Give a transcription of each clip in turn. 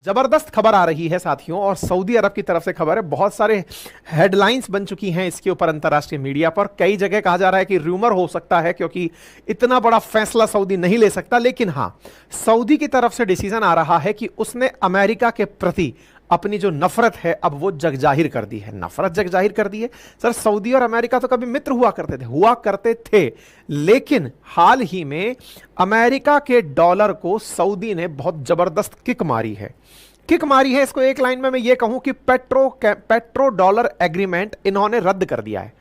जबरदस्त खबर आ रही है साथियों, और सऊदी अरब की तरफ से खबर है। बहुत सारे हेडलाइंस बन चुकी हैं इसके ऊपर अंतर्राष्ट्रीय मीडिया पर। कई जगह कहा जा रहा है कि रूमर हो सकता है, क्योंकि इतना बड़ा फैसला सऊदी नहीं ले सकता। लेकिन हां, सऊदी की तरफ से डिसीजन आ रहा है कि उसने अमेरिका के प्रति अपनी जो नफरत है अब वो जग जाहिर कर दी है। नफरत जग जाहिर कर दी है। सर, सऊदी और अमेरिका तो कभी मित्र हुआ करते थे, लेकिन हाल ही में अमेरिका के डॉलर को सऊदी ने बहुत जबरदस्त किक मारी है। इसको एक लाइन में मैं ये कहूं कि पेट्रो डॉलर एग्रीमेंट इन्होंने रद्द कर दिया है।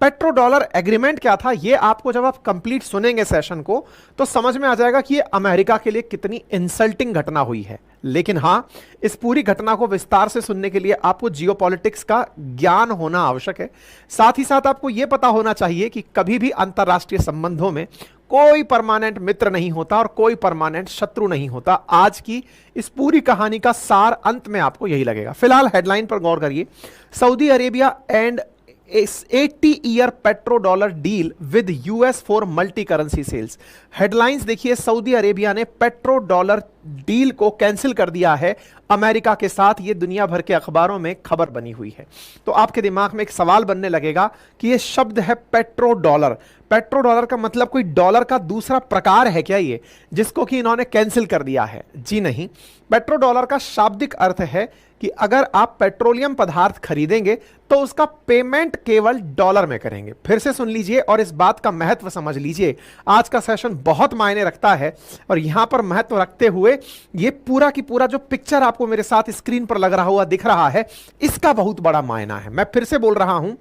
पेट्रो डॉलर एग्रीमेंट क्या था, ये आपको जब आप कंप्लीट सुनेंगे सेशन को तो समझ में आ जाएगा कि ये अमेरिका के लिए कितनी इंसल्टिंग घटना हुई है। लेकिन हां, इस पूरी घटना को विस्तार से सुनने के लिए आपको जियोपॉलिटिक्स का ज्ञान होना आवश्यक है। साथ ही साथ आपको यह पता होना चाहिए कि कभी भी अंतरराष्ट्रीय संबंधों में कोई परमानेंट मित्र नहीं होता और कोई परमानेंट शत्रु नहीं होता। आज की इस पूरी कहानी का सार अंत में आपको यही लगेगा। फिलहाल हेडलाइन पर गौर करिए। Saudi Arabia and 80-year petro dollar deal with US for multi currency sales. Headlines देखिए, सऊदी अरेबिया ने पेट्रो डॉलर डील को कैंसिल कर दिया है अमेरिका के साथ। यह दुनिया भर के अखबारों में खबर बनी हुई है। तो आपके दिमाग में एक सवाल बनने लगेगा कि यह शब्द है पेट्रो डॉलर। पेट्रो डॉलर का मतलब कोई डॉलर का दूसरा प्रकार है क्या ये, जिसको कि इन्होंने कैंसिल कर दिया है? जी नहीं। पेट्रो डॉलर का शाब्दिक अर्थ है कि अगर आप पेट्रोलियम पदार्थ खरीदेंगे तो उसका पेमेंट केवल डॉलर में करेंगे। फिर से सुन लीजिए और इस बात का महत्व समझ लीजिए। आज का सेशन बहुत मायने रखता है, और यहां पर महत्व रखते हुए ये पूरा की पूरा जो पिक्चर आपको मेरे साथ स्क्रीन पर लग रहा हुआ दिख रहा है, इसका बहुत बड़ा मायना है। मैं फिर से बोल रहा हूं,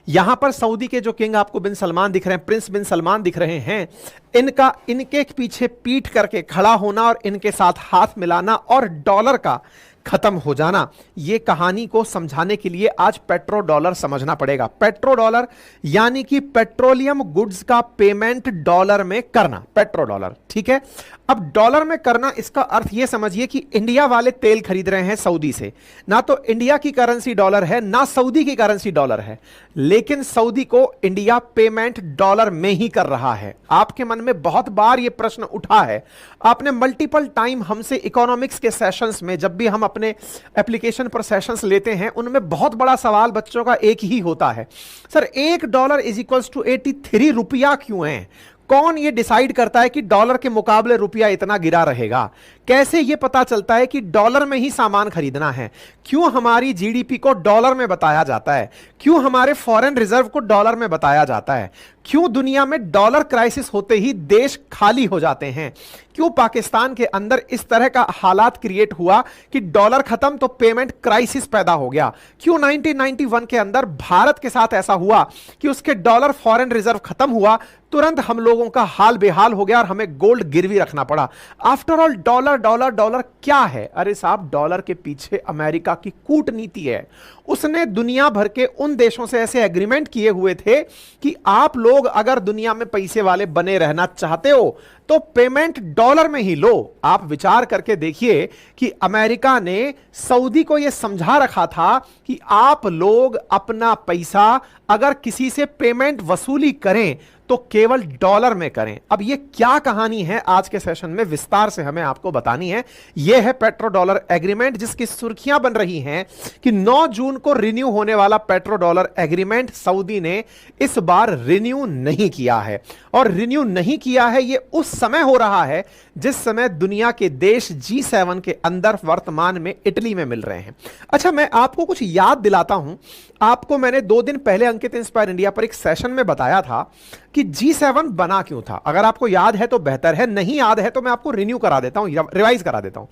यहां पर सऊदी के जो किंग आपको बिन सलमान दिख रहे हैं, प्रिंस बिन सलमान दिख रहे हैं, इनके पीछे पीठ करके खड़ा होना और इनके साथ हाथ मिलाना और डॉलर का खत्म हो जाना, यह कहानी को समझाने के लिए आज पेट्रो डॉलर समझना पड़ेगा। पेट्रो डॉलर यानी कि पेट्रोलियम गुड्स का पेमेंट डॉलर में करना, पेट्रो डॉलर। ठीक है, अब डॉलर में करना, इसका अर्थ यह समझिए कि इंडिया वाले तेल खरीद रहे हैं सऊदी से। ना तो इंडिया की करेंसी डॉलर है, ना सऊदी की करेंसी डॉलर है, लेकिन सऊदी को इंडिया पेमेंट डॉलर में ही कर रहा है। आपके मन में बहुत बार यह प्रश्न उठा है, आपने मल्टीपल टाइम हमसे इकोनॉमिक्स के सेशंस में, जब भी हम अपने एप्लीकेशन पर सेशंस लेते हैं, उनमें बहुत बड़ा सवाल बच्चों का एक ही होता है, सर $1 इज इक्वल्स टू 83 रुपया क्यों है? कौन ये डिसाइड करता है कि डॉलर के मुकाबले रुपया इतना गिरा रहेगा? कैसे ये पता चलता है कि डॉलर में ही सामान खरीदना है? क्यों हमारी जीडीपी को डॉलर में बताया जाता है? क्यों हमारे फॉरेन रिजर्व को डॉलर में बताया जाता है? क्यों दुनिया में डॉलर क्राइसिस होते ही देश खाली हो जाते हैं? क्यों पाकिस्तान के अंदर इस तरह का हालात क्रिएट हुआ कि डॉलर खत्म तो पेमेंट क्राइसिस पैदा हो गया? क्यों 1991 के अंदर भारत के साथ ऐसा हुआ कि उसके डॉलर फॉरेन रिजर्व खत्म हुआ, तुरंत हम लोगों का हाल बेहाल हो गया और हमें गोल्ड गिरवी रखना पड़ा? After all dollar dollar dollar क्या है? अरे साहब, डॉलर के पीछे अमेरिका की कूटनीति है। उसने दुनिया भर के उन देशों से ऐसे एग्रीमेंट किए हुए थे कि आप लोग अगर दुनिया में पैसे वाले बने रहना चाहते हो तो पेमेंट डॉलर में ही लो। आप विचार करके देखिए कि अमेरिका ने सऊदी को यह समझा रखा था कि आप लोग अपना पैसा अगर किसी से पेमेंट वसूली करें तो केवल डॉलर में करें। अब यह क्या कहानी है, आज के सेशन में विस्तार से हमें आपको बतानी है। यह है पेट्रो डॉलर एग्रीमेंट, जिसकी सुर्खियां बन रही हैं कि 9 जून को रिन्यू होने वाला पेट्रो डॉलर एग्रीमेंट सऊदी ने इस बार रिन्यू नहीं किया है। और रिन्यू नहीं किया है यह उस समय हो रहा है जिस समय दुनिया के देश G7 के अंदर वर्तमान में इटली में मिल रहे हैं। अच्छा, मैं आपको कुछ याद दिलाता हूं। आपको मैंने 2 दिन पहले अंकित इंस्पायर इंडिया पर एक सेशन में बताया था कि G7 बना क्यों था। अगर आपको याद है तो बेहतर है, नहीं याद है तो मैं आपको रिन्यू करा देता हूं, रिवाइज करा देता हूं।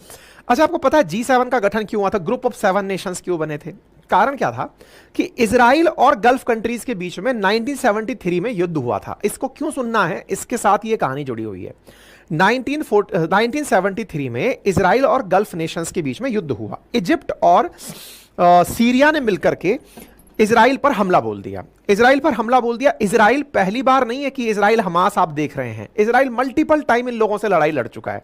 अच्छा, आपको पता है G7 का गठन क्यों हुआ था? ग्रुप ऑफ 7 नेशंस क्यों बने थे? कारण क्या था कि इजराइल और गल्फ कंट्रीज के बीच में 1973 में युद्ध हुआ था। इसको क्यों सुनना है, इसके साथ ये कहानी जुड़ी हुई है। 1973 में इजराइल और गल्फ नेशंस के बीच में युद्ध हुआ। इजिप्ट और सीरिया ने मिलकर के इजराइल पर हमला बोल दिया। इजराइल पहली बार नहीं है कि इजराइल हमास आप देख रहे हैं, इजराइल मल्टीपल टाइम इन लोगों से लड़ाई लड़ चुका है।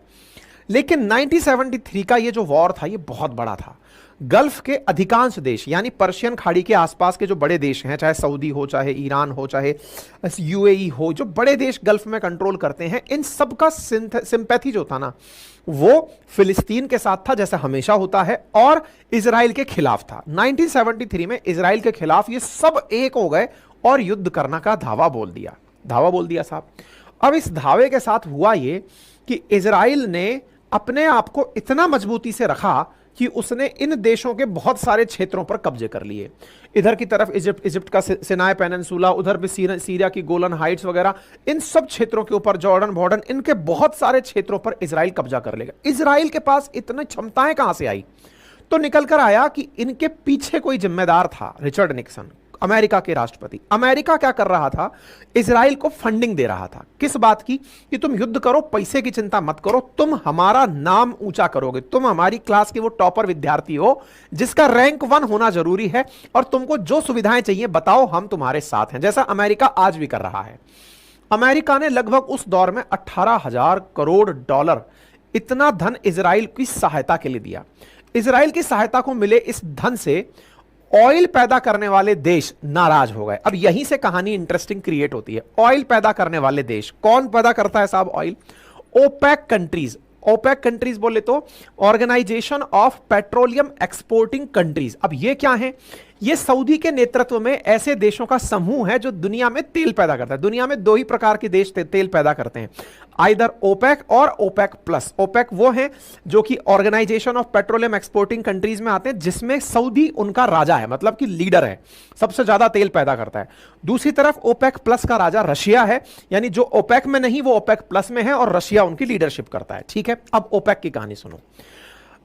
लेकिन 1973 का ये जो वॉर था ये बहुत बड़ा था। गल्फ के अधिकांश देश यानी पर्शियन खाड़ी के आसपास के जो बड़े देश हैं, चाहे सऊदी हो, चाहे ईरान हो, चाहे यूएई हो, जो बड़े देश गल्फ में कंट्रोल करते हैं, इन सब का सिंपैथी जो था ना वो फिलिस्तीन के साथ था, जैसा हमेशा होता है, और इजराइल के खिलाफ था। 1973 में इजराइल के खिलाफ ये सब एक हो गए और युद्ध करने का धावा बोल दिया साहब। अब इस धावे के साथ हुआ ये कि इजराइल ने अपने आप को इतना मजबूती से रखा कि उसने इन देशों के बहुत सारे क्षेत्रों पर कब्जे कर लिए। इधर की तरफ इजिप्ट का सिनाई पेनिनसुला, उधर भी सीरिया की गोलन हाइट्स वगैरह, इन सब क्षेत्रों के ऊपर जॉर्डन, इनके बहुत सारे क्षेत्रों पर इजराइल कब्जा कर लेगा। इजराइल के पास इतनी क्षमताएं कहां से आई? तो निकल कर आया कि इनके पीछे कोई जिम्मेदार था, रिचर्ड निक्सन, अमेरिका के राष्ट्रपति। अमेरिका क्या कर रहा था? इजराइल को फंडिंग दे रहा था। किस बात की? कि तुम युद्ध करो, पैसे की चिंता मत करो, तुम हमारा नाम ऊंचा करोगे, तुम हमारी क्लास के वो टॉपर विद्यार्थी हो जिसका रैंक 1 होना जरूरी है, और तुमको जो सुविधाएं चाहिए बताओ, हम तुम्हारे साथ हैं, जैसा अमेरिका आज भी कर रहा है। अमेरिका ने लगभग उस दौर में 18,000 करोड़ डॉलर इतना धन इजराइल की सहायता के लिए दिया। इजराइल की सहायता को मिले इस धन से ऑयल पैदा करने वाले देश नाराज हो गए। अब यहीं से कहानी इंटरेस्टिंग क्रिएट होती है। ऑयल पैदा करने वाले देश, कौन पैदा करता है साहब oil? OPEC countries. OPEC countries बोले तो organization of petroleum exporting countries. अब ये क्या है? ये सऊदी के नेतृत्व में ऐसे देशों का समूह है जो दुनिया में तेल पैदा करता है। दुनिया में 2 ही प्रकार के देश तेल पैदा करते हैं, आइदर ओपेक और ओपेक प्लस। ओपेक वो है जो कि organization of petroleum exporting countries में आते हैं, जिसमें सऊदी उनका राजा है, मतलब कि लीडर है, सबसे ज्यादा तेल पैदा करता है। दूसरी तरफ ओपेक प्लस का राजा रशिया है, यानी जो ओपेक में नहीं वो ओपेक प्लस में है, और रशिया उनकी लीडरशिप करता है। ठीक है, अब ओपेक की कहानी सुनो।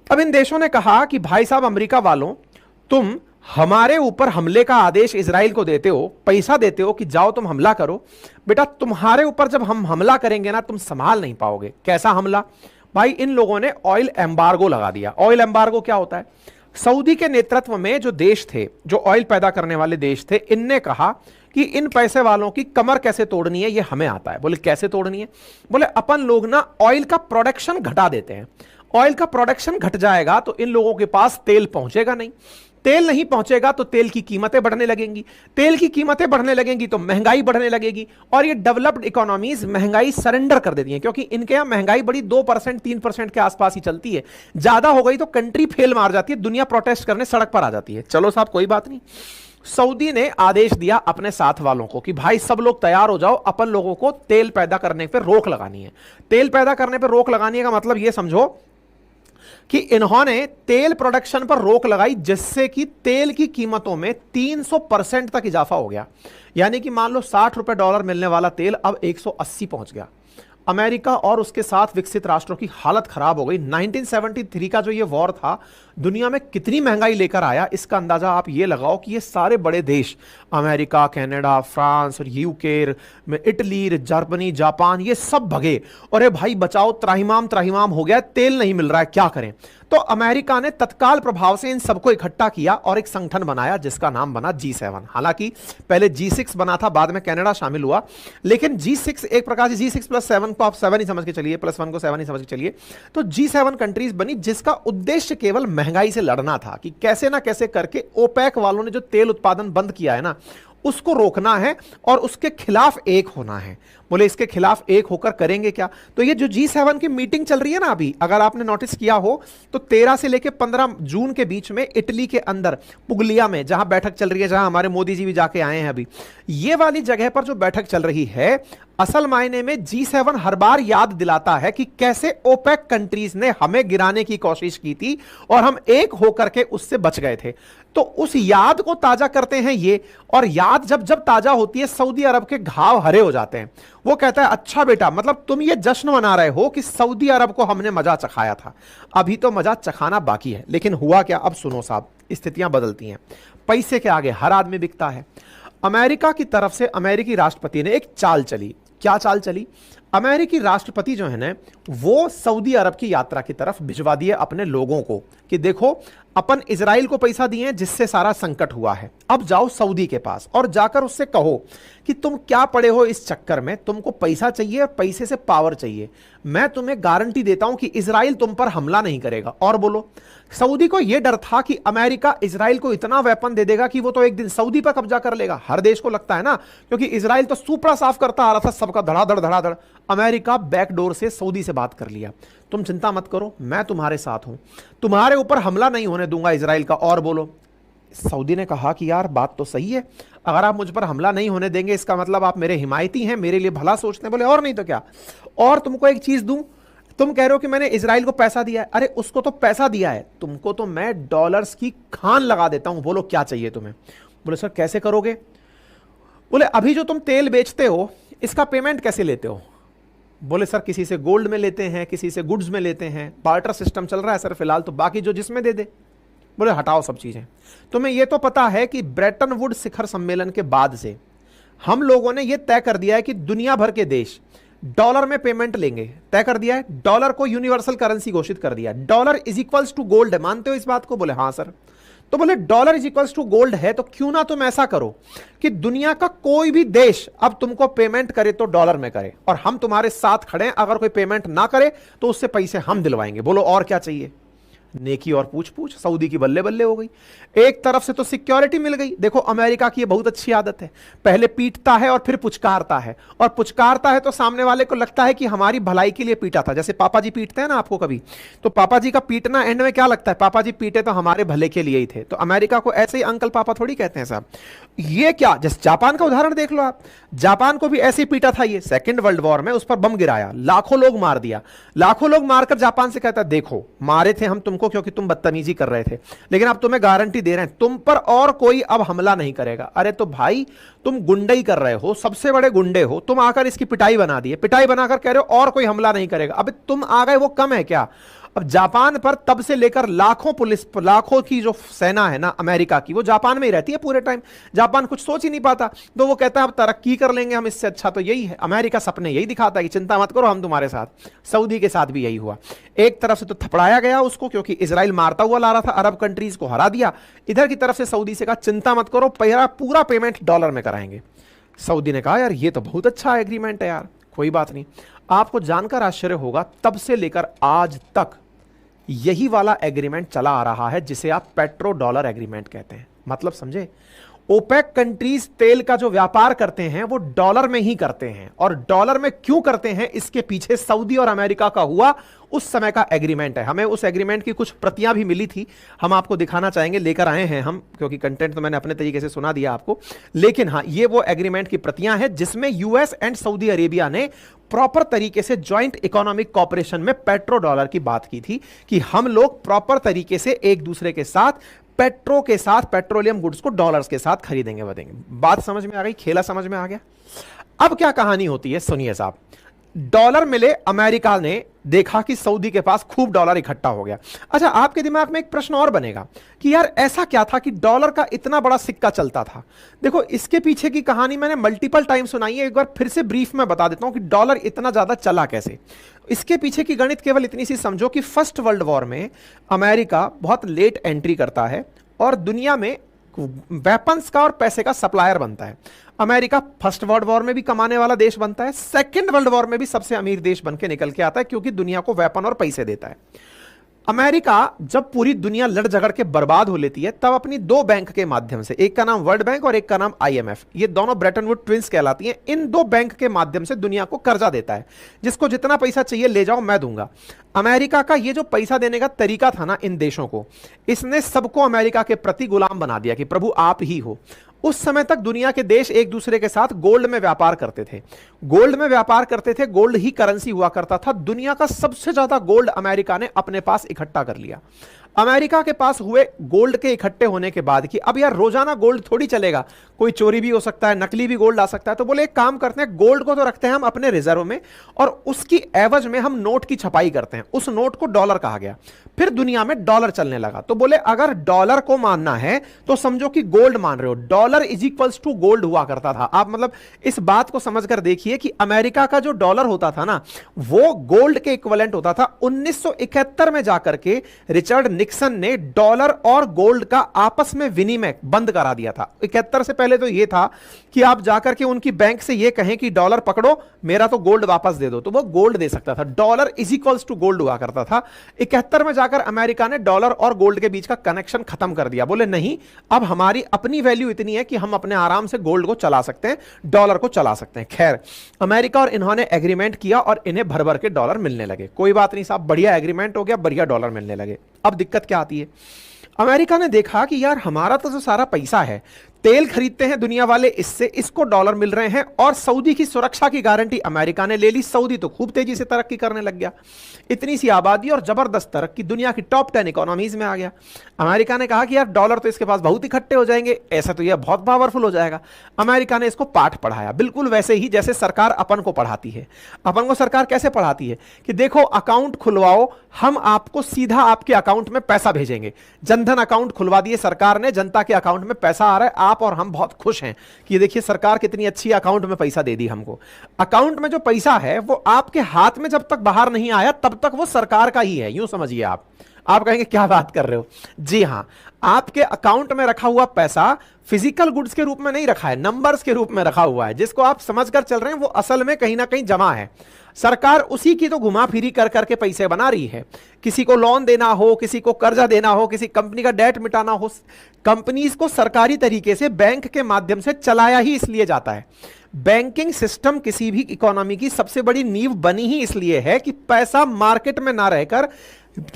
अब इन देशों ने कहा कि भाई साहब अमेरिका वालों, तुम हमारे ऊपर हमले का आदेश इजराइल को देते हो, पैसा देते हो कि जाओ तुम हमला करो, बेटा तुम्हारे ऊपर जब हम हमला करेंगे ना तुम संभाल नहीं पाओगे। कैसा हमला? भाई इन लोगों ने ऑयल एम्बार्गो लगा दिया। ऑयल एम्बार्गो क्या होता है? सऊदी के नेतृत्व में जो देश थे, जो ऑयल पैदा करने वाले देश थे, इनने कहा कि इन पैसे वालों की कमर कैसे तोड़नी है ये हमें आता है। बोले कैसे तोड़नी है? बोले अपन लोग ना ऑयल का प्रोडक्शन घटा देते हैं। ऑयल का प्रोडक्शन घट जाएगा तो इन लोगों के पास तेल पहुंचेगा नहीं, तेल नहीं पहुंचेगा तो तेल की कीमतें बढ़ने लगेंगी, तेल की कीमतें बढ़ने लगेंगी तो महंगाई बढ़ने लगेगी, और ये डेवलप्ड इकोनॉमीज महंगाई सरेंडर कर देती हैं, क्योंकि इनके यहां महंगाई बड़ी 2% 3% के आसपास ही चलती है। ज्यादा हो गई तो कंट्री फेल मार जाती है, दुनिया प्रोटेस्ट करने सड़क पर आ जाती है। चलो साहब कोई बात नहीं, सऊदी ने आदेश दिया अपने साथ वालों को कि भाई सब लोग तैयार हो जाओ, अपन लोगों को तेल पैदा करने पर रोक लगानी है। तेल पैदा करने पर रोक लगाने का मतलब यह समझो कि इन्होंने तेल प्रोडक्शन पर रोक लगाई, जिससे कि तेल की कीमतों में 300% तक इजाफा हो गया। यानी कि मान लो 60 रुपए डॉलर मिलने वाला तेल अब 180 पहुंच गया। अमेरिका और उसके साथ विकसित राष्ट्रों की हालत खराब हो गई। 1973 का जो ये वॉर था, दुनिया में कितनी महंगाई लेकर आया, इसका अंदाजा आप ये लगाओ कि ये सारे बड़े देश, अमेरिका, कनाडा, फ्रांस और यूके, इटली, जर्मनी, जापान, ये सब भगे। और भाई बचाओ, त्राहिमाम हो गया, तेल नहीं मिल रहा है, क्या करें? तो अमेरिका ने तत्काल प्रभाव से इन सबको इकट्ठा किया और एक संगठन बनाया जिसका नाम बना G7। हालांकि पहले G6 बना था, बाद में कनाडा शामिल हुआ, लेकिन G6 एक प्रकार से G6 + 7 को आप 7 ही समझ के चलिए, +1 को 7 ही समझ के चलिए। तो G7 कंट्रीज बनी, जिसका उद्देश्य केवल महंगाई से लड़ना था कि कैसे ना कैसे करके ओपेक वालों ने जो तेल उत्पादन बंद किया है ना, उसको रोकना है और उसके खिलाफ एक होना है। बोले इसके खिलाफ एक होकर करेंगे क्या? तो ये जो G7 की मीटिंग चल रही है ना अभी, अगर आपने नोटिस किया हो तो 13 से लेकर 15 जून के बीच में इटली के अंदर पुगलिया में जहां बैठक चल रही है, जहां हमारे मोदी जी भी जाके आए हैं अभी, ये वाली जगह पर जो बैठक चल रही है, असल मायने में G7 हर बार याद दिलाता है कि कैसे ओपेक कंट्रीज ने हमें गिराने की कोशिश की थी और हम एक होकर के उससे बच गए थे। तो उस याद को ताजा करते हैं ये, और याद जब जब ताजा होती है सऊदी अरब के घाव हरे हो जाते हैं। वो कहता है अच्छा बेटा, मतलब तुम ये जश्न मना रहे हो कि सऊदी अरब को हमने मजा चखाया था, अभी तो मजा चखाना बाकी है। लेकिन हुआ क्या? अब सुनो साहब, स्थितियां बदलती हैं, पैसे के आगे हर आदमी बिकता है। अमेरिका की तरफ से अमेरिकी राष्ट्रपति ने एक चाल चली। क्या चाल चली? अमेरिकी राष्ट्रपति जो है ना, वो सऊदी अरब की यात्रा की तरफ भिजवा दिए अपने लोगों को कि देखो अपन इजराइल को पैसा दिए हैं जिससे सारा संकट हुआ है। अब जाओ सऊदी के पास और जाकर उससे कहो कि तुम क्या पड़े हो इस चक्कर में, तुमको पैसा चाहिए और पैसे से पावर चाहिए, मैं तुम्हें गारंटी देता हूं कि इजराइल तुम पर हमला नहीं करेगा। और बोलो, सऊदी को यह डर था कि अमेरिका इजराइल को इतना वेपन दे देगा कि वो तो एक दिन सऊदी पर कब्जा कर लेगा। हर देश को लगता है ना, क्योंकि इजराइल तो सुपड़ा साफ करता आ रहा था सबका, धड़ाधड़ धड़ाधड़। अमेरिका बैकडोर से सऊदी से बात कर लिया, तुम चिंता मत करो, मैं तुम्हारे साथ हूं, तुम्हारे ऊपर हमला नहीं होने दूंगा इजराइल का। और बोलो, सऊदी ने कहा कि यार बात तो सही है, अगर आप मुझ पर हमला नहीं होने देंगे इसका मतलब आप मेरे हिमायती हैं, मेरे लिए भला सोचते हैं। बोले और नहीं तो क्या, और तुमको एक चीज दूं, तुम कह रहे हो कि मैंने इजराइल को पैसा दिया है, अरे उसको तो पैसा दिया है, तुमको तो मैं डॉलर्स की खान लगा देता हूं, बोलो क्या चाहिए तुम्हें। बोले सर कैसे करोगे। बोले अभी जो तुम तेल बेचते हो इसका पेमेंट कैसे लेते हो। बोले सर किसी से गोल्ड में लेते हैं, किसी से गुड्स में लेते हैं, बार्टर सिस्टम चल रहा है सर फिलहाल, तो बाकी जो जिसमें दे दे। बोले हटाओ सब चीजें, तुम्हें यह तो पता है कि ब्रेटन वुड शिखर सम्मेलन के बाद से हम लोगों ने यह तय कर दिया है कि दुनिया भर के देश डॉलर में पेमेंट लेंगे, तय कर दिया है, डॉलर को यूनिवर्सल करेंसी घोषित कर दिया। Dollar is equals to gold है, मानते हो इस बात को। बोले हाँ सर। तो बोले dollar is equals to gold है तो क्यों ना तुम ऐसा करो कि दुनिया का कोई भी देश अब तुमको पेमेंट करे तो डॉलर में करे, और हम तुम्हारे साथ खड़े हैं, अगर कोई पेमेंट ना करे तो उससे पैसे हम दिलवाएंगे। बोलो और क्या चाहिए। नेकी और पूछ पूछ, सऊदी की बल्ले बल्ले हो गई। एक तरफ से तो सिक्योरिटी मिल गई। देखो अमेरिका की ये बहुत अच्छी आदत है, पहले पीटता है और फिर पुचकारता है, और पुचकारता है तो सामने वाले को लगता है कि हमारी भलाई के लिए पीटा था। जैसे पापा जी पीटते हैं ना आपको कभी, तो पापा जी का पीटना एंड में क्या लगता है, पापा जी पीटे तो हमारे भले के लिए ही थे। तो अमेरिका को ऐसे ही अंकल पापा थोड़ी कहते हैं साहब। ये क्या, जैसे जापान का उदाहरण देख लो आप, जापान को भी ऐसे ही पीटा था, ये सेकेंड वर्ल्ड वॉर में उस पर बम गिराया, लाखों लोग मार दिया, लाखों लोग मारकर जापान से कहता देखो मारे थे हम तुमको क्योंकि तुम बदतमीजी कर रहे थे, लेकिन अब तुम्हें गारंटी दे रहे हैं तुम पर और कोई अब हमला नहीं करेगा। अरे तो भाई तुम गुंडई कर रहे हो, सबसे बड़े गुंडे हो, तुम आकर इसकी पिटाई बना दिए, पिटाई बनाकर कह रहे हो और कोई हमला नहीं करेगा। अब तुम आ गए वो कम है क्या। अब जापान पर तब से लेकर लाखों पुलिस, लाखों की जो सेना है ना अमेरिका की, वो जापान में ही रहती है पूरे टाइम। जापान कुछ सोच ही नहीं पाता, तो वो कहता है अब तरक्की कर लेंगे हम, इससे अच्छा तो यही है। अमेरिका सपने यही दिखाता है कि चिंता मत करो हम तुम्हारे साथ। सऊदी के साथ भी यही हुआ, एक तरफ से तो थपड़ाया गया उसको क्योंकि इजराइल मारता हुआ ला रहा था, अरब कंट्रीज को हरा दिया, इधर की तरफ से सऊदी से कहा चिंता मत करो, पूरा पेमेंट डॉलर में कराएंगे। सऊदी ने कहा यार ये तो बहुत अच्छा एग्रीमेंट है यार, कोई बात नहीं। आपको जानकर आश्चर्य होगा, तब से लेकर आज तक यही वाला एग्रीमेंट चला आ रहा है जिसे आप पेट्रो डॉलर एग्रीमेंट कहते हैं। मतलब समझे, ओपेक कंट्रीज तेल का जो व्यापार करते हैं वो डॉलर में ही करते हैं, और डॉलर में क्यों करते हैं इसके पीछे सऊदी और अमेरिका का हुआ उस समय का एग्रीमेंट है। हमें उस एग्रीमेंट की कुछ प्रतियां भी मिली थी, हम आपको दिखाना चाहेंगे, लेकर आए हैं हम, क्योंकि कंटेंट तो मैंने अपने तरीके से सुना दिया आपको, लेकिन हाँ ये वो एग्रीमेंट की प्रतियां हैं जिसमें यूएस एंड सऊदी अरेबिया ने प्रॉपर तरीके से ज्वाइंट इकोनॉमिक कॉपरेशन में पेट्रो डॉलर की बात की थी कि हम लोग प्रॉपर तरीके से एक दूसरे के साथ पेट्रो के साथ, पेट्रोलियम गुड्स को डॉलर्स के साथ खरीदेंगे बदेंगे। बात समझ में आ गई, खेला समझ में आ गया। अब क्या कहानी होती है सुनिए साहब। डॉलर मिले, अमेरिका ने देखा कि सऊदी के पास खूब डॉलर इकट्ठा हो गया। अच्छा आपके दिमाग में एक प्रश्न और बनेगा कि यार ऐसा क्या था कि डॉलर का इतना बड़ा सिक्का चलता था। देखो इसके पीछे की कहानी मैंने मल्टीपल टाइम सुनाई है, एक बार फिर से ब्रीफ में बता देता हूं कि डॉलर इतना ज्यादा चला कैसे। इसके पीछे की गणित केवल इतनी सी समझो कि फर्स्ट वर्ल्ड वॉर में अमेरिका बहुत लेट एंट्री करता है और दुनिया में वेपन्स का और पैसे का सप्लायर बनता है। अमेरिका फर्स्ट वर्ल्ड वॉर में भी कमाने वाला देश बनता है, सेकंड वर्ल्ड वॉर में भी सबसे अमीर देश बनके निकल के आता है क्योंकि दुनिया को वेपन और पैसे देता है। अमेरिका जब पूरी दुनिया लड़ झगड़ के बर्बाद हो लेती है तब अपनी दो बैंक के माध्यम से, एक का नाम वर्ल्ड बैंक और एक का नाम आईएमएफ, ये दोनों ब्रेटन वुड ट्विंस कहलाती हैं, इन दो बैंक के माध्यम से दुनिया को कर्जा देता है। जिसको जितना पैसा चाहिए ले जाओ मैं दूंगा। अमेरिका का ये जो पैसा देने का तरीका था ना इन देशों को, इसने सबको अमेरिका के प्रति गुलाम बना दिया कि प्रभु आप ही हो। उस समय तक दुनिया के देश एक दूसरे के साथ गोल्ड में व्यापार करते थे, गोल्ड में व्यापार करते थे, गोल्ड ही करेंसी हुआ करता था। दुनिया का सबसे ज्यादा गोल्ड अमेरिका ने अपने पास इकट्ठा कर लिया। अमेरिका के पास हुए गोल्ड के इकट्ठे होने के बाद कि अब यार रोजाना गोल्ड थोड़ी चलेगा, कोई चोरी भी हो सकता है, नकली भी गोल्ड आ सकता है, तो बोले एक काम करते हैं, गोल्ड को तो रखते हैं हम अपने रिजर्व में और उसकी एवज में हम नोट की छपाई करते हैं। उस नोट को डॉलर कहा गया। फिर दुनिया में डॉलर चलने लगा। तो बोले अगर डॉलर को मानना है तो समझो कि गोल्ड मान रहे हो, dollar is equals to gold हुआ करता था। आप मतलब इस बात को समझकर देखिए कि अमेरिका का जो डॉलर होता था ना वो गोल्ड के इक्विवेलेंट होता था। 1971 में जाकर के रिचर्ड निक्सन ने डॉलर और गोल्ड का आपस में विनिमय बंद करा दिया था। 71 से पहले तो यह था कि आप जाकर के उनकी बैंक से यह कहें कि डॉलर पकड़ो, मेरा तो गोल्ड वापस दे दो, तो वो गोल्ड दे सकता था। Dollar is equals to gold हुआ करता था। 71 में जाकर अमेरिका ने डॉलर और गोल्ड के बीच का कनेक्शन खत्म कर दिया। बोले नहीं, अब हमारी अपनी वैल्यू इतनी है कि हम अपने आराम से गोल्ड को चला सकते हैं, डॉलर को चला सकते हैं। खैर, अमेरिका और इन्होंने एग्रीमेंट किया और इन्हें भर भर के डॉलर मिलने लगे। कोई बात नहीं साहब, बढ़िया एग्रीमेंट हो गया, बढ़िया डॉलर मिलने लगे। अब दिक्कत क्या आती है, अमेरिका ने देखा कि यार हमारा तो जो सारा पैसा है, तेल खरीदते हैं दुनिया वाले इससे, इसको डॉलर मिल रहे हैं, और सऊदी की सुरक्षा की गारंटी अमेरिका ने ले ली। सऊदी तो खूब तेजी से तरक्की करने लग गया, इतनी सी आबादी और जबरदस्त तरक्की, दुनिया की टॉप 10 इकोनॉमीज में आ गया। अमेरिका ने कहा कि यार डॉलर तो इसके पास बहुत इकट्ठे हो जाएंगे, ऐसा तो यह बहुत पावरफुल हो जाएगा। अमेरिका ने इसको पाठ पढ़ाया, बिल्कुल वैसे ही जैसे सरकार अपन को पढ़ाती है। अपन को सरकार कैसे पढ़ाती है कि देखो अकाउंट खुलवाओ, हम आपको सीधा आपके अकाउंट में पैसा भेजेंगे। जनधन अकाउंट खुलवा दिए सरकार ने, जनता के अकाउंट में पैसा आ रहा है, आप और हम बहुत खुश हैं कि देखिए सरकार कितनी अच्छी अकाउंट में पैसा दे दी हमको। अकाउंट में जो पैसा है वो आपके हाथ में जब तक बाहर नहीं आया तब तक वो सरकार का ही है, यूं समझिए। आप कहेंगे क्या बात कर रहे हो? जी हां, आपके अकाउंट में रखा हुआ पैसा फिजिकल गुड्स के रूप में नहीं रखा है, नंबर्स के रूप में रखा हुआ है, जिसको आप समझकर चल रहे हैं वो असल में कहीं ना कहीं जमा है। सरकार उसी की तो घुमा फिरी कर करके पैसे बना रही है। किसी को लोन देना हो, किसी को कर्जा देना हो, किसी कंपनी का डेट मिटाना हो, कंपनीज को सरकारी तरीके से बैंक के माध्यम से चलाया ही इसलिए जाता है। बैंकिंग सिस्टम किसी भी इकोनॉमी की सबसे बड़ी नींव बनी ही इसलिए है कि पैसा मार्केट में ना रहकर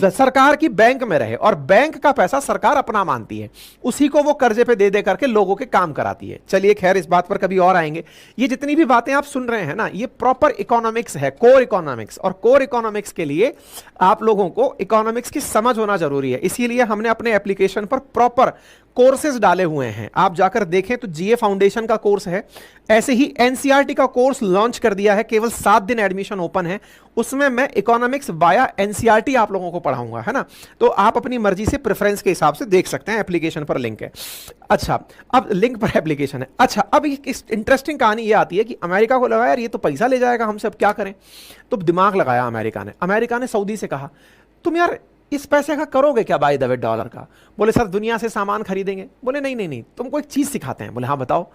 सरकार की बैंक में रहे, और बैंक का पैसा सरकार अपना मानती है, उसी को वो कर्जे पे दे दे करके लोगों के काम कराती है। चलिए खैर, इस बात पर कभी और आएंगे। ये जितनी भी बातें आप सुन रहे हैं ना, ये प्रॉपर इकोनॉमिक्स है, कोर इकोनॉमिक्स, और कोर इकोनॉमिक्स के लिए आप लोगों को इकोनॉमिक्स की समझ होना जरूरी है। इसीलिए हमने अपने एप्लीकेशन पर प्रॉपर कोर्सेज डाले हुए हैं, आप जाकर देखें तो जीए फाउंडेशन का कोर्स है, ऐसे ही एनसीईआरटी का कोर्स लॉन्च कर दिया है, केवल 7 दिन एडमिशन ओपन है। उसमें मैं इकोनॉमिक्स वाया एनसीईआरटी आप लोगों को पढ़ाऊंगा, है ना। तो आप अपनी मर्जी से प्रेफरेंस के हिसाब से देख सकते हैं, एप्लीकेशन पर लिंक है। अच्छा, अब लिंक पर एप्लीकेशन है। अच्छा, अब इंटरेस्टिंग कहानी ये आती है कि अमेरिका को लगा यार ये तो पैसा ले जाएगा हमसे, अब क्या करें। तो दिमाग लगाया अमेरिका ने सऊदी से कहा तुम यार इस पैसे का करोगे क्या बाय द वे डॉलर का? बोले सर दुनिया से सामान खरीदेंगे। बोले नहीं नहीं नहीं, तुमको एक चीज सिखाते हैं। बोले हाँ बताओ।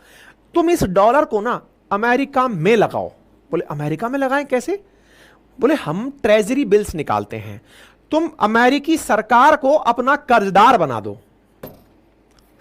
तुम इस डॉलर को ना अमेरिका में लगाओ। बोले अमेरिका में लगाएं कैसे? बोले हम ट्रेजरी बिल्स निकालते हैं, तुम अमेरिकी सरकार को अपना कर्जदार बना दो।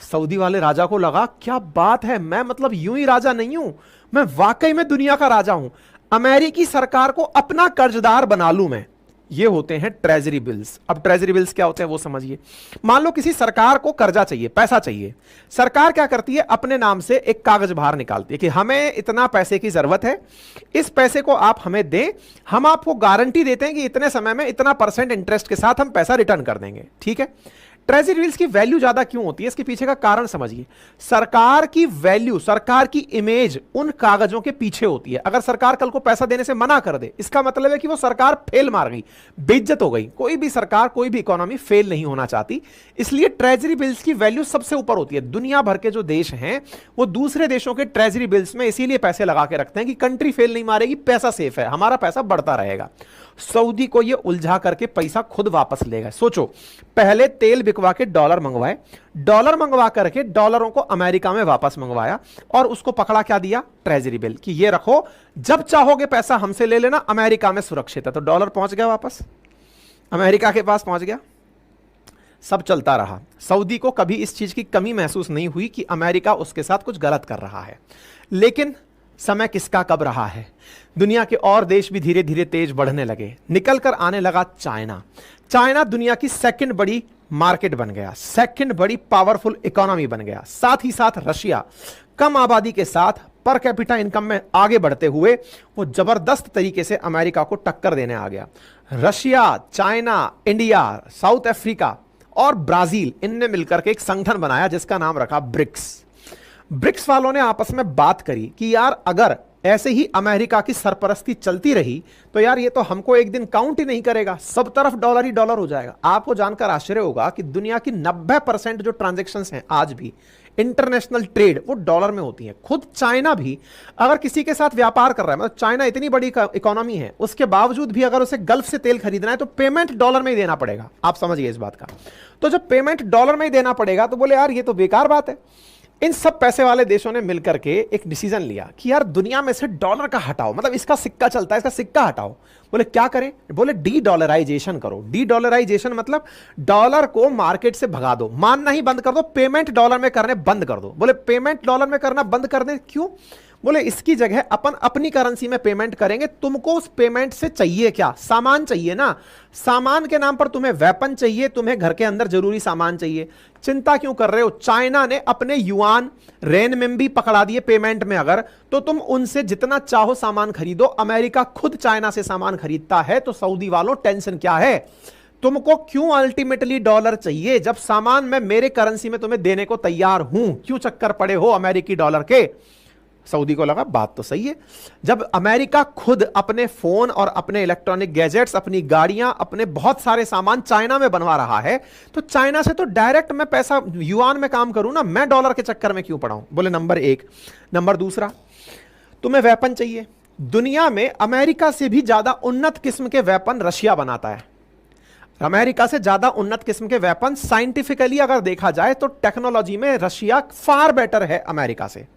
सऊदी वाले राजा को लगा क्या बात है, मैं मतलब यूं ही राजा नहीं हूं, मैं वाकई में दुनिया का राजा हूं, अमेरिकी सरकार को अपना कर्जदार बना लूं मैं। ये होते हैं ट्रेजरी बिल्स। अब ट्रेजरी बिल्स क्या होते हैं वो समझिए। मान लो किसी सरकार को कर्जा चाहिए, पैसा चाहिए, सरकार क्या करती है, अपने नाम से एक कागज बाहर निकालती है कि हमें इतना पैसे की जरूरत है, इस पैसे को आप हमें दें, हम आपको गारंटी देते हैं कि इतने समय में इतना % इंटरेस्ट के साथ हम पैसा रिटर्न कर देंगे। ठीक है। ट्रेजरी बिल्स की वैल्यू ज्यादा क्यों होती है, इसके पीछे का कारण समझिए। सरकार की वैल्यू, सरकार की इमेज उन कागजों के पीछे होती है। अगर सरकार कल को पैसा देने से मना कर दे, इसका मतलब है कि वो सरकार फेल मार गई, बेइज्जत हो गई। कोई भी सरकार, कोई भी इकोनॉमी फेल नहीं होना चाहती, इसलिए ट्रेजरी बिल्स की वैल्यू सबसे ऊपर होती है। दुनिया भर के जो देश हैं वो दूसरे देशों के ट्रेजरी बिल्स में इसीलिए पैसे लगा के रखते हैं कि कंट्री फेल नहीं मारेगी, पैसा सेफ है, हमारा पैसा बढ़ता रहेगा। सऊदी को यह उलझा करके पैसा खुद वापस लेगा। सोचो, पहले तेल बिकवा के डॉलर मंगवाए, डॉलर मंगवा करके डॉलरों को अमेरिका में वापस मंगवाया, और उसको पकड़ा क्या दिया, ट्रेजरी बिल, कि ये रखो, जब चाहोगे पैसा हमसे ले लेना, अमेरिका में सुरक्षित है। तो डॉलर पहुंच गया वापस, अमेरिका के पास पहुंच गया। सब चलता रहा। सऊदी को कभी इस चीज की कमी महसूस नहीं हुई कि अमेरिका उसके साथ कुछ गलत कर रहा है। लेकिन समय किसका कब रहा है, दुनिया के और देश भी धीरे धीरे तेज बढ़ने लगे। निकल कर आने लगा चाइना। चाइना दुनिया की सेकंड बड़ी मार्केट बन गया, सेकंड बड़ी पावरफुल इकोनॉमी बन गया। साथ ही साथ रशिया कम आबादी के साथ पर कैपिटा इनकम में आगे बढ़ते हुए वो जबरदस्त तरीके से अमेरिका को टक्कर देने आ गया। Russia, China, India, south Africa और ब्राजील, इनने मिलकर के एक संगठन बनाया जिसका नाम रखा ब्रिक्स। ब्रिक्स वालों ने आपस में बात करी कि यार अगर ऐसे ही अमेरिका की सरपरस्ती चलती रही तो यार ये तो हमको एक दिन काउंट ही नहीं करेगा, सब तरफ डॉलर ही डॉलर हो जाएगा। आपको जानकर आश्चर्य होगा कि दुनिया की 90% जो ट्रांजैक्शंस हैं आज भी इंटरनेशनल ट्रेड वो डॉलर में होती है। खुद चाइना भी अगर किसी के साथ व्यापार कर रहा है, मतलब चाइना इतनी बड़ी इकोनॉमी है, उसके बावजूद भी अगर उसे गल्फ से तेल खरीदना है तो पेमेंट डॉलर में ही देना पड़ेगा। आप समझिए इस बात का। तो जब पेमेंट डॉलर में ही देना पड़ेगा तो बोले यार ये तो बेकार बात है। इन सब पैसे वाले देशों ने मिलकर के एक डिसीजन लिया कि यार दुनिया में से डॉलर का हटाओ, मतलब इसका सिक्का चलता है, इसका सिक्का हटाओ। बोले क्या करें? बोले डी डॉलराइजेशन करो। डी डॉलराइजेशन मतलब डॉलर को मार्केट से भगा दो, मानना ही बंद कर दो, पेमेंट डॉलर में करने बंद कर दो। बोले पेमेंट डॉलर में करना बंद कर दें, क्यों? बोले इसकी जगह अपन अपनी करेंसी में पेमेंट करेंगे। तुमको उस पेमेंट से चाहिए क्या? सामान चाहिए ना। सामान के नाम पर तुम्हें वेपन चाहिए, तुम्हें घर के अंदर जरूरी सामान चाहिए। चिंता क्यों कर रहे हो? चाइना ने अपने युआन रेनमिंबी पकड़ा दिए पेमेंट में, अगर तो तुम उनसे जितना चाहो सामान खरीदो। अमेरिका खुद चाइना से सामान खरीदता है, तो सऊदी वालों टेंशन क्या है? तुमको क्यों अल्टीमेटली डॉलर चाहिए जब सामान मैं मेरे करेंसी में तुम्हें देने को तैयार हूं? क्यों चक्कर पड़े हो अमेरिकी डॉलर के? सऊदी को लगा बात तो सही है। जब अमेरिका खुद अपने फोन और अपने इलेक्ट्रॉनिक गैजेट्स, अपनी गाड़ियां, अपने बहुत सारे सामान चाइना में बनवा रहा है, तो चाइना से तो डायरेक्ट मैं पैसा युआन में काम करूं ना, मैं डॉलर के चक्कर में क्यों पड़ाऊं? बोले नंबर एक। नंबर दूसरा, तुम्हें वेपन चाहिए। दुनिया में अमेरिका से भी ज्यादा उन्नत किस्म के वेपन रशिया बनाता है। अमेरिका से ज्यादा उन्नत किस्म के वेपन साइंटिफिकली अगर देखा जाए तो टेक्नोलॉजी में रशिया फार बेटर है अमेरिका से।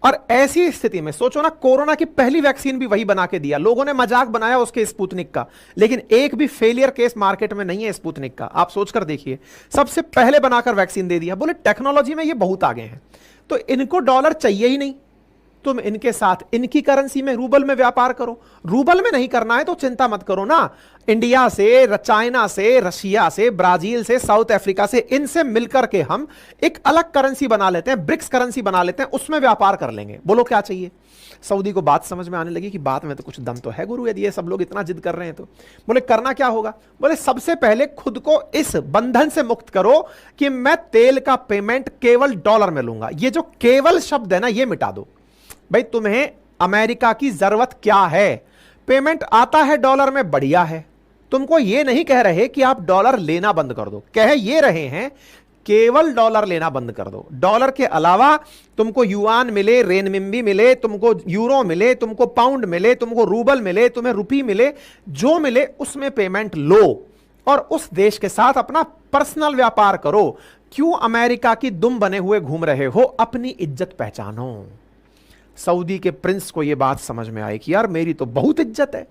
और ऐसी स्थिति में सोचो ना, कोरोना की पहली वैक्सीन भी वही बना के दिया। लोगों ने मजाक बनाया उसके स्पुतनिक का, लेकिन एक भी फेलियर केस मार्केट में नहीं है स्पुतनिक का। आप सोचकर देखिए, सबसे पहले बनाकर वैक्सीन दे दिया। बोले टेक्नोलॉजी में ये बहुत आगे हैं, तो इनको डॉलर चाहिए ही नहीं। तुम इनके साथ इनकी करेंसी में, रूबल में व्यापार करो। रूबल में नहीं करना है तो चिंता मत करो ना। इंडिया से, चाइना से, रशिया से, ब्राजील से, साउथ अफ्रीका से, इनसे मिलकर के हम एक अलग करेंसी बना लेते हैं, ब्रिक्स करेंसी बना लेते हैं, उसमें व्यापार कर लेंगे। बोलो क्या चाहिए? सऊदी को बात समझ में आने लगी कि बात में तो कुछ दम तो है गुरु, यदि ये सब लोग इतना जिद कर रहे हैं तो। बोले करना क्या होगा? बोले सबसे पहले खुद को इस बंधन से मुक्त करो कि मैं तेल का पेमेंट केवल डॉलर में लूंगा। ये जो केवल शब्द है ना, ये मिटा दो। भाई तुम्हें अमेरिका की जरूरत क्या है? पेमेंट आता है डॉलर में, बढ़िया है। तुमको ये नहीं कह रहे कि आप डॉलर लेना बंद कर दो, कह ये रहे हैं केवल डॉलर लेना बंद कर दो। डॉलर के अलावा तुमको युआन मिले, रेनमिंबी मिले, तुमको यूरो मिले, तुमको पाउंड मिले, तुमको रूबल मिले, तुम्हें रुपी मिले, जो मिले उसमें पेमेंट लो और उस देश के साथ अपना पर्सनल व्यापार करो। क्यों अमेरिका की दुम बने हुए घूम रहे हो? अपनी इज्जत पहचानो। सऊदी के प्रिंस को यह बात समझ में आई कि यार मेरी तो बहुत इज्जत है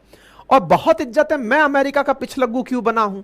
और बहुत इज्जत है, मैं अमेरिका का पिछलग्गू क्यों बना हूं?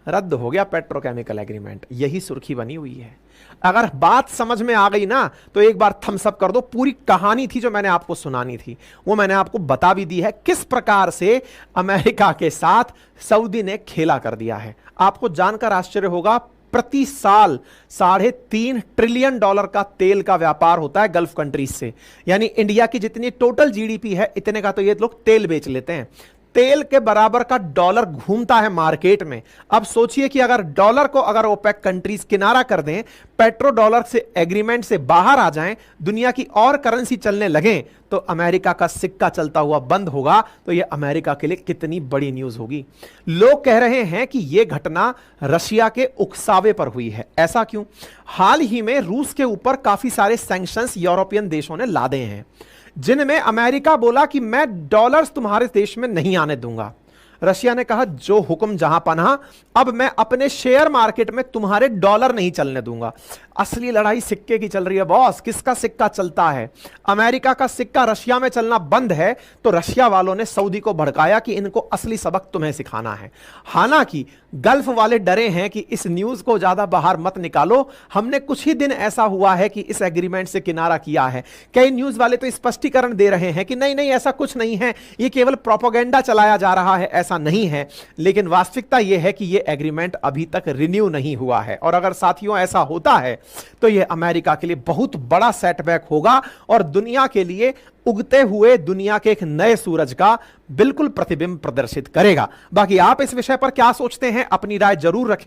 रद्द हो गया पेट्रोकेमिकल एग्रीमेंट। यही सुर्खी बनी हुई है। अगर बात समझ में आ गई ना तो एक बार थम्स अप कर दो। पूरी कहानी थी जो मैंने आपको सुनानी थी वो मैंने आपको बता भी दी है, किस प्रकार से अमेरिका के साथ सऊदी ने खेला कर दिया है। आपको जानकर आश्चर्य होगा, प्रति साल $3.5 ट्रिलियन का तेल का व्यापार होता है गल्फ कंट्रीज से। यानी इंडिया की जितनी टोटल जीडीपी है, इतने का तो ये लोग तेल बेच लेते हैं। तेल के बराबर का डॉलर घूमता है मार्केट में। अब सोचिए कि अगर डॉलर को अगर ओपेक कंट्रीज किनारा कर दें, पेट्रो डॉलर से एग्रीमेंट से बाहर आ जाएं, दुनिया की और करेंसी चलने लगें, तो अमेरिका का सिक्का चलता हुआ बंद होगा। तो यह अमेरिका के लिए कितनी बड़ी न्यूज होगी। लोग कह रहे हैं कि यह घटना रशिया के उकसावे पर हुई है। ऐसा क्यों? हाल ही में रूस के ऊपर काफी सारे सैंक्शंस यूरोपियन देशों ने लादे हैं, जिनमें अमेरिका बोला कि मैं डॉलर्स तुम्हारे देश में नहीं आने दूंगा। रशिया ने कहा जो हुक्म जहां पनाह, अब मैं अपने शेयर मार्केट में तुम्हारे डॉलर नहीं चलने दूंगा। असली लड़ाई सिक्के की चल रही है बॉस। किसका सिक्का चलता है? अमेरिका का सिक्का रशिया में चलना बंद है तो रशिया वालों ने सऊदी को भड़काया कि इनको असली सबक तुम्हें सिखाना है। हालांकि गल्फ वाले डरे हैं कि इस न्यूज को ज्यादा बाहर मत निकालो, हमने कुछ ही दिन ऐसा हुआ है कि इस एग्रीमेंट से किनारा किया है। कई न्यूज वाले तो स्पष्टीकरण दे रहे हैं कि नहीं नहीं ऐसा कुछ नहीं है, ये केवल प्रोपेगेंडा चलाया जा रहा है, ऐसा नहीं है। लेकिन वास्तविकता यह है कि यह एग्रीमेंट अभी तक रिन्यू नहीं हुआ है और अगर साथियों ऐसा होता है तो यह अमेरिका के लिए बहुत बड़ा सेटबैक होगा और दुनिया के लिए उगते हुए दुनिया के एक नए सूरज का बिल्कुल प्रतिबिंब प्रदर्शित करेगा। बाकी आप इस विषय पर क्या सोचते हैं? अपनी राय जरूर रखें।